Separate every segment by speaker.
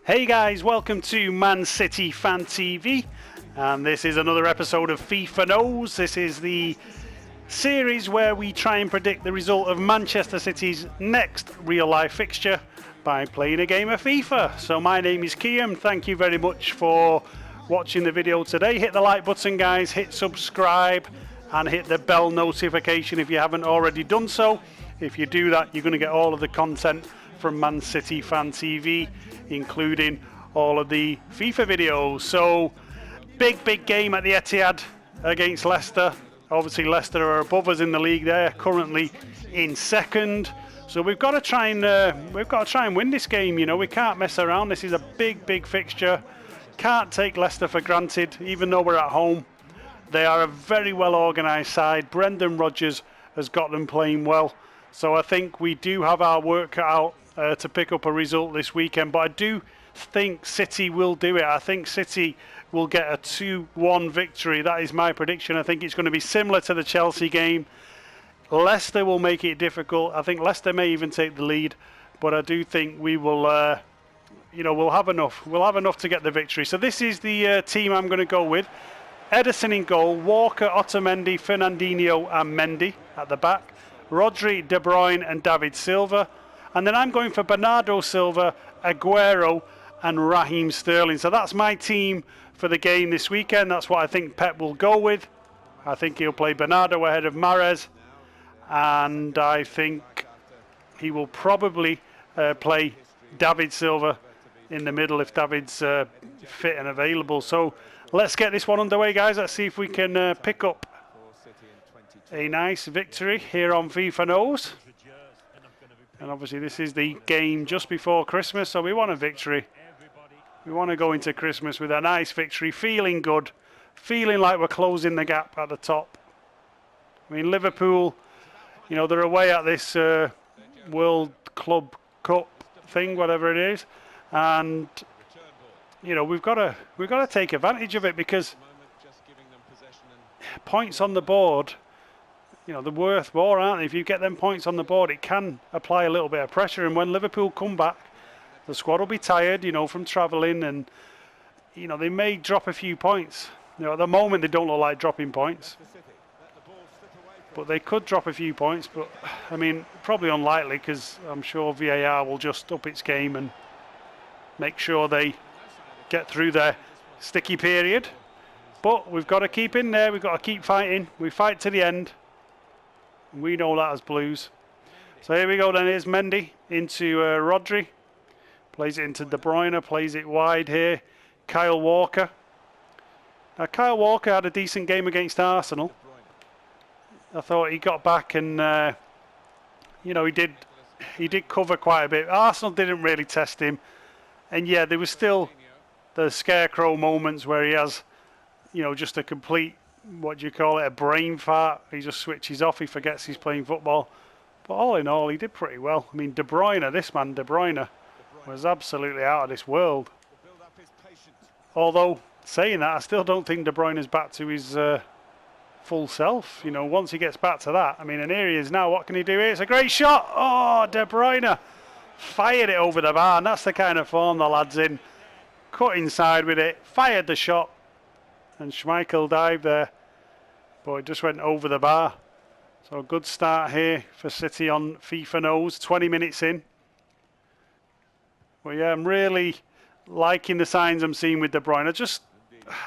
Speaker 1: Hey guys, welcome to Man City Fan TV, and this is another episode of FIFA Knows. This is the series where we try and predict the result of Manchester City's next real-life fixture by playing a game of FIFA. So my name is Kiam. Thank you very much for watching the video today. Hit the like button, guys, hit subscribe, and hit the bell notification if you haven't already done so. If you do that, you're going to get all of the content from Man City Fan TV, including all of the FIFA videos. So big game at the Etihad against Leicester. Obviously Leicester are above us in the league. They're currently in second, so we've got to try and win this game. You know, we can't mess around. This is a big fixture. Can't take Leicester for granted, even though we're at home. They are a very well organised side. Brendan Rodgers has got them playing well, so I think we do have our work cut out to pick up a result this weekend. But I do think City will do it. I think City will get a 2-1 victory. That is my prediction. I think it's going to be similar to the Chelsea game. Leicester will make it difficult. I think Leicester may even take the lead, but I do think we will, we'll have enough. We'll have enough to get the victory. So this is the team I'm going to go with. Ederson in goal, Walker, Otamendi, Fernandinho and Mendy at the back. Rodri, De Bruyne and David Silva. And then I'm going for Bernardo Silva, Aguero and Raheem Sterling. So that's my team for the game this weekend. That's what I think Pep will go with. I think he'll play Bernardo ahead of Mahrez. And I think he will probably play David Silva in the middle if David's fit and available. So let's get this one underway, guys. Let's see if we can pick up a nice victory here on FIFA Knows. And obviously this is the game just before Christmas, so we want a victory. We want to go into Christmas with a nice victory, feeling good, feeling like we're closing the gap at the top. I mean, Liverpool, you know, they're away at this World Club Cup thing, whatever it is, and you know, we've got to take advantage of it, because points on the board, you know, they're worth more, aren't they? If you get them points on the board, it can apply a little bit of pressure. And when Liverpool come back, the squad will be tired, you know, from travelling, and you know, they may drop a few points. You know, at the moment they don't look like dropping points, but they could drop a few points. But I mean, probably unlikely, because I'm sure VAR will just up its game and make sure they get through their sticky period. But we've got to keep in there. We've got to keep fighting. We fight to the end. We know that as Blues. So here we go then. Here's Mendy into Rodri. Plays it into De Bruyne. Plays it wide here. Kyle Walker. Now Kyle Walker had a decent game against Arsenal. I thought he got back and you know, he did cover quite a bit. Arsenal didn't really test him. And yeah, there was still the scarecrow moments where he has, you know, just a complete, what do you call it, a brain fart. He just switches off, he forgets he's playing football. But all in all, he did pretty well. I mean, De Bruyne, this man, De Bruyne, was absolutely out of this world. Although, saying that, I still don't think De Bruyne is back to his full self. You know, once he gets back to that, I mean, and here he is now, what can he do here? It's a great shot! Oh, De Bruyne fired it over the bar, and that's the kind of form the lad's in. Cut inside with it, fired the shot, and Schmeichel dived there, but it just went over the bar. So a good start here for City on FIFA Knows, 20 minutes in. Well, yeah, I'm really liking the signs I'm seeing with De Bruyne.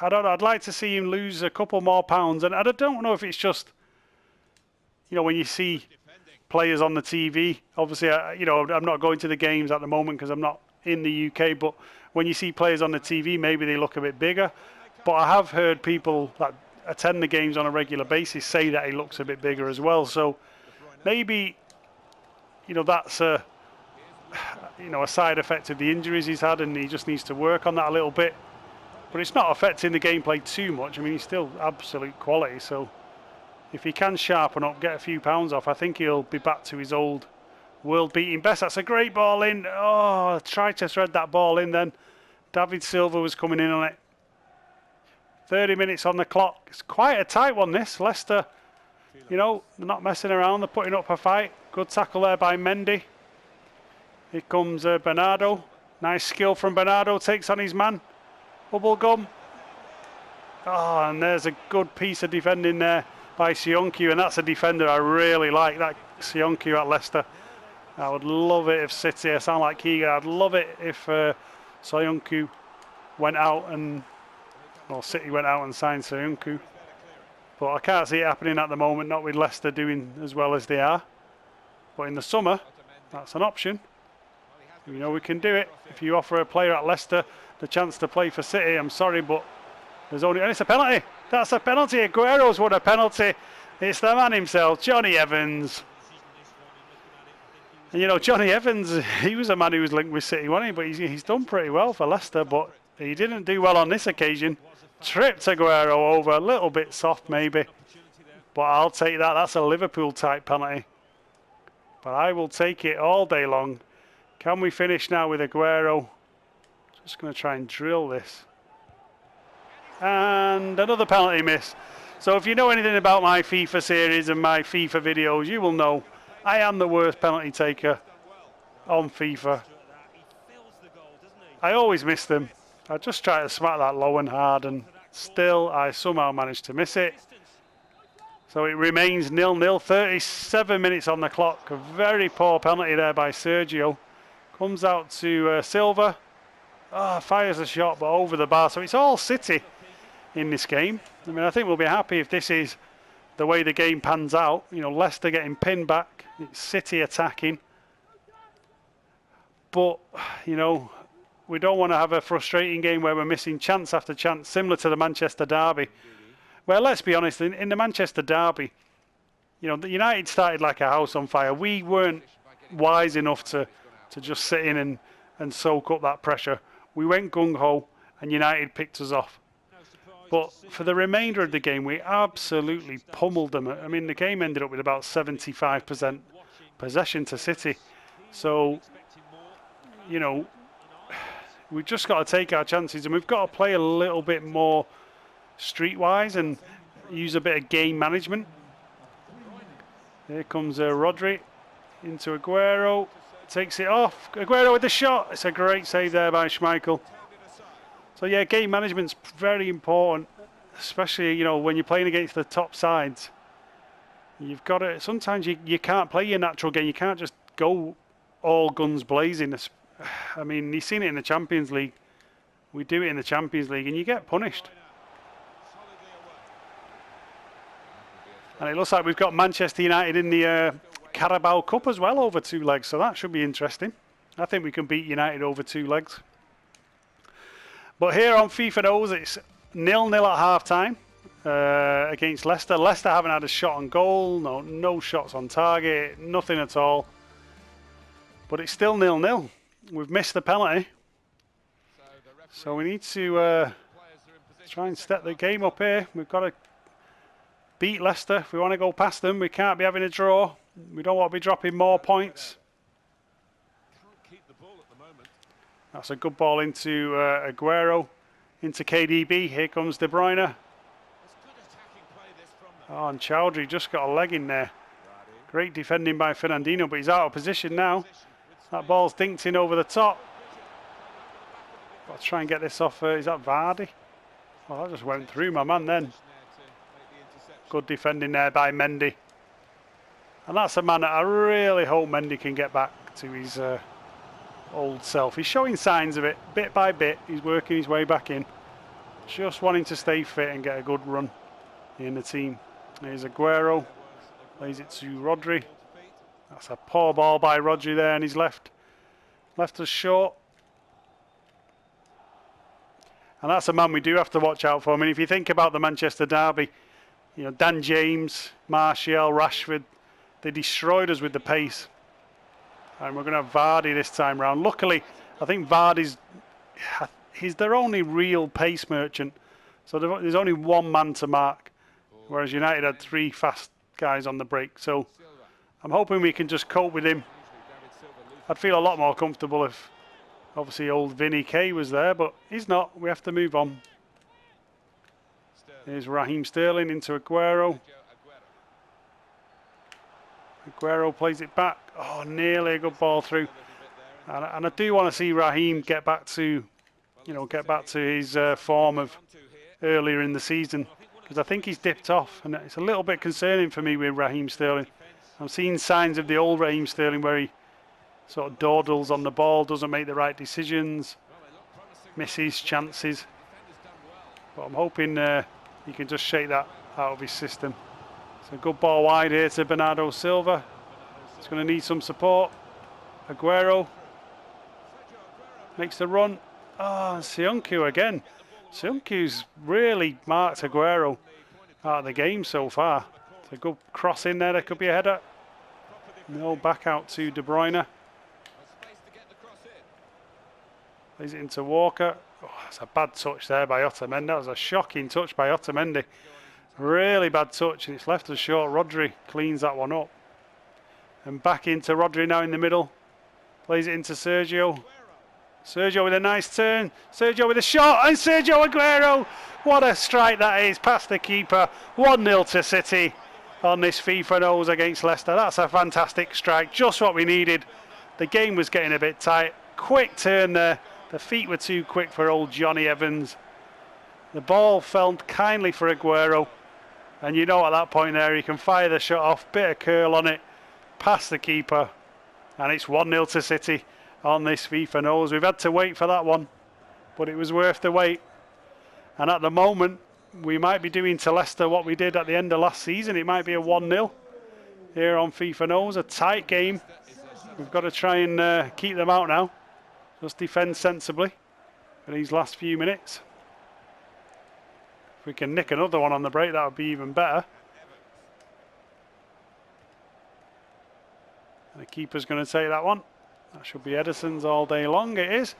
Speaker 1: I don't know, I'd like to see him lose a couple more pounds, and I don't know if it's just, you know, when you see players on the TV, obviously, you know, I'm not going to the games at the moment because I'm not in the UK, but when you see players on the TV, maybe they look a bit bigger. But I have heard people that attend the games on a regular basis say that he looks a bit bigger as well. So maybe, you know, that's a side effect of the injuries he's had, and he just needs to work on that a little bit. But it's not affecting the gameplay too much. I mean, he's still absolute quality. So if he can sharpen up, get a few pounds off, I think he'll be back to his old world-beating best. That's a great ball in. Oh, tried to thread that ball in then. David Silva was coming in on it. 30 minutes on the clock. It's quite a tight one, this. Leicester, you know, they're not messing around. They're putting up a fight. Good tackle there by Mendy. Here comes Bernardo. Nice skill from Bernardo, takes on his man. Bubblegum. Oh, and there's a good piece of defending there by Sionku, and that's a defender I really like, that Sionku at Leicester. I would love it if City, I sound like Keegan, I'd love it if Sionku went out and, or City went out and signed Sionku. But I can't see it happening at the moment, not with Leicester doing as well as they are. But in the summer, that's an option. You know we can do it. If you offer a player at Leicester the chance to play for City, I'm sorry, but there's only, and it's a penalty. That's a penalty. Aguero's won a penalty. It's the man himself, Johnny Evans. And you know, Johnny Evans, he was a man who was linked with City, wasn't he? But he's done pretty well for Leicester, but he didn't do well on this occasion. Tripped Aguero over, a little bit soft maybe. But I'll take that. That's a Liverpool type penalty. But I will take it all day long. Can we finish now with Aguero? Just going to try and drill this. And another penalty miss. So if you know anything about my FIFA series and my FIFA videos, you will know I am the worst penalty taker on FIFA. I always miss them. I just try to smack that low and hard, and still I somehow manage to miss it. So it remains 0-0, 37 minutes on the clock. A very poor penalty there by Sergio. Comes out to Silva. Fires a shot, but over the bar. So it's all City in this game. I mean, I think we'll be happy if this is the way the game pans out. You know, Leicester getting pinned back. It's City attacking. But, you know, we don't want to have a frustrating game where we're missing chance after chance, similar to the Manchester derby. Well, let's be honest, in the Manchester derby, you know, the United started like a house on fire. We weren't wise enough to just sit in and soak up that pressure. We went gung-ho and United picked us off. But for the remainder of the game, we absolutely pummeled them. I mean, the game ended up with about 75% possession to City. So, you know, we've just got to take our chances, and we've got to play a little bit more streetwise and use a bit of game management. Here comes Rodri into Aguero. Takes it off. Aguero with the shot. It's a great save there by Schmeichel. So yeah, game management's very important, especially, you know, when you're playing against the top sides. You've got to, sometimes you can't play your natural game. You can't just go all guns blazing. I mean, you've seen it in the Champions League. We do it in the Champions League and you get punished. And it looks like we've got Manchester United in the Carabao Cup as well over 2 legs, so that should be interesting. I think we can beat United over 2 legs. But here on FIFA knows it's 0-0 at half-time against Leicester. Leicester haven't had a shot on goal, no shots on target, nothing at all. But it's still 0-0. We've missed the penalty. So we need to try and step the game up here. We've got to beat Leicester. If we want to go past them, we can't be having a draw. We don't want to be dropping more points. That's a good ball into Aguero, into KDB. Here comes De Bruyne. Oh, and Chowdhury just got a leg in there. Great defending by Fernandinho, but he's out of position now. That ball's dinked in over the top. Got to try and get this off. Is that Vardy? Oh, that just went through my man then. Good defending there by Mendy. And that's a man that I really hope Mendy can get back to his old self. He's showing signs of it, bit by bit. He's working his way back in. Just wanting to stay fit and get a good run in the team. Here's Aguero. Plays it to Rodri. That's a poor ball by Rodri there, and he's left us short. And that's a man we do have to watch out for. I mean, if you think about the Manchester derby, you know, Dan James, Martial, Rashford, they destroyed us with the pace. And we're going to have Vardy this time round. Luckily, I think he's their only real pace merchant. So there's only one man to mark, whereas United had 3 fast guys on the break. So I'm hoping we can just cope with him. I'd feel a lot more comfortable if, obviously, old Vinny K was there, but he's not. We have to move on. Here's Raheem Sterling into Aguero. Aguero plays it back. Oh, nearly a good ball through. And I do want to see Raheem get back to, get back to his form of earlier in the season, because I think he's dipped off, and it's a little bit concerning for me with Raheem Sterling. I'm seeing signs of the old Raheem Sterling where he sort of dawdles on the ball, doesn't make the right decisions, misses chances. But I'm hoping he can just shake that out of his system. It's a good ball wide here to Bernardo Silva. It's going to need some support. Aguero makes the run. Oh, Seunku again. Seunku's really marked Aguero out of the game so far. It's a good cross in there. There could be a header. No, back out to De Bruyne. Plays it into Walker. Oh, that's a bad touch there by Otamendi. That was a shocking touch by Otamendi. Really bad touch, and it's left us short. Rodri cleans that one up. And back into Rodri now in the middle. Plays it into Sergio. Sergio with a nice turn. Sergio with a shot. And Sergio Aguero. What a strike that is. Past the keeper. 1-0 to City on this FIFA knows against Leicester. That's a fantastic strike. Just what we needed. The game was getting a bit tight. Quick turn there. The feet were too quick for old Johnny Evans. The ball fell kindly for Aguero. And you know at that point there, he can fire the shot off. Bit of curl on it. Past the keeper. And it's 1-0 to City on this FIFA knows. We've had to wait for that one, but it was worth the wait. And at the moment, we might be doing to Leicester what we did at the end of last season. It might be a 1-0 here on FIFA knows. A tight game. We've got to try and keep them out now. Just defend sensibly for these last few minutes. If we can nick another one on the break, that would be even better. And the keeper's going to take that one. That should be Ederson's all day long. It is.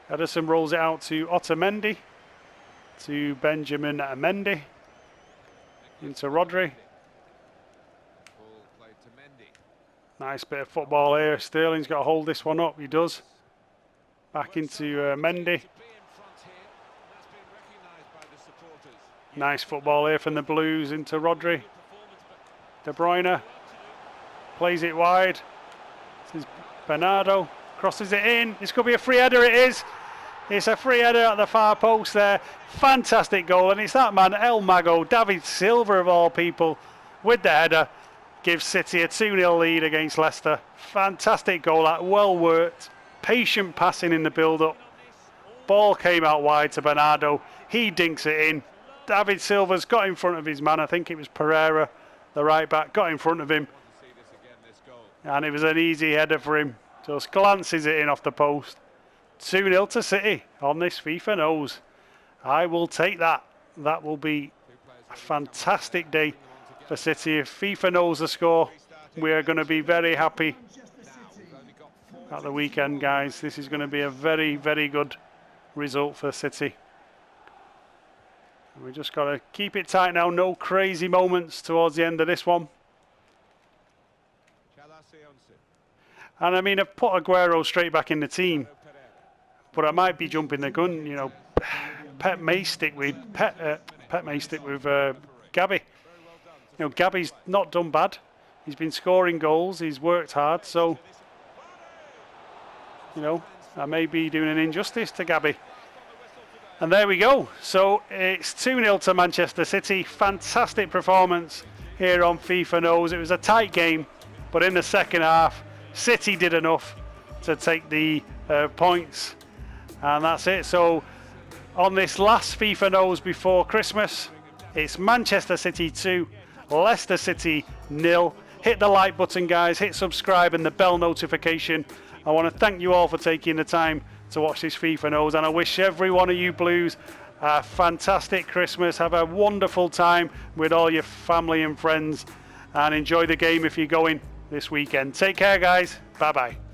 Speaker 1: Ederson rolls it out to Otamendi, to Benjamin Mendy, into Rodri. Nice bit of football here. Sterling's got to hold this one up. He does. Back into Mendy. Nice football here from the Blues into Rodri. De Bruyne plays it wide. This is Bernardo, crosses it in. This could be a free header. It is. It's a free header at the far post there. Fantastic goal, and it's that man El Mago, David Silva of all people, with the header. Gives City a 2-0 lead against Leicester. Fantastic goal, that well worked. Patient passing in the build-up. Ball came out wide to Bernardo. He dinks it in. David Silva's got in front of his man. I think it was Pereira, the right back, got in front of him. And it was an easy header for him. Just glances it in off the post. 2-0 to City on this FIFA knows. I will take that. That will be a fantastic day for City. If FIFA knows the score, we are going to be very happy at the weekend, guys. This is going to be a very, very good result for City. We just got to keep it tight now. No crazy moments towards the end of this one. And I mean, I've put Aguero straight back in the team, but I might be jumping the gun. You know, Pep may stick with Gabby. You know, Gabby's not done bad. He's been scoring goals. He's worked hard. So, you know, I may be doing an injustice to Gabby. And there we go. So it's 2-0 to Manchester City. Fantastic performance here on FIFA knows. It was a tight game, but in the second half, City did enough to take the points, and that's it. So on this last FIFA knows before Christmas, it's Manchester City 2, Leicester City 0. Hit the like button, guys, hit subscribe and the bell notification. I want to thank you all for taking the time to watch this FIFA knows, and I wish every one of you Blues a fantastic Christmas. Have a wonderful time with all your family and friends, and enjoy the game if you're going this weekend. Take care, guys. Bye bye.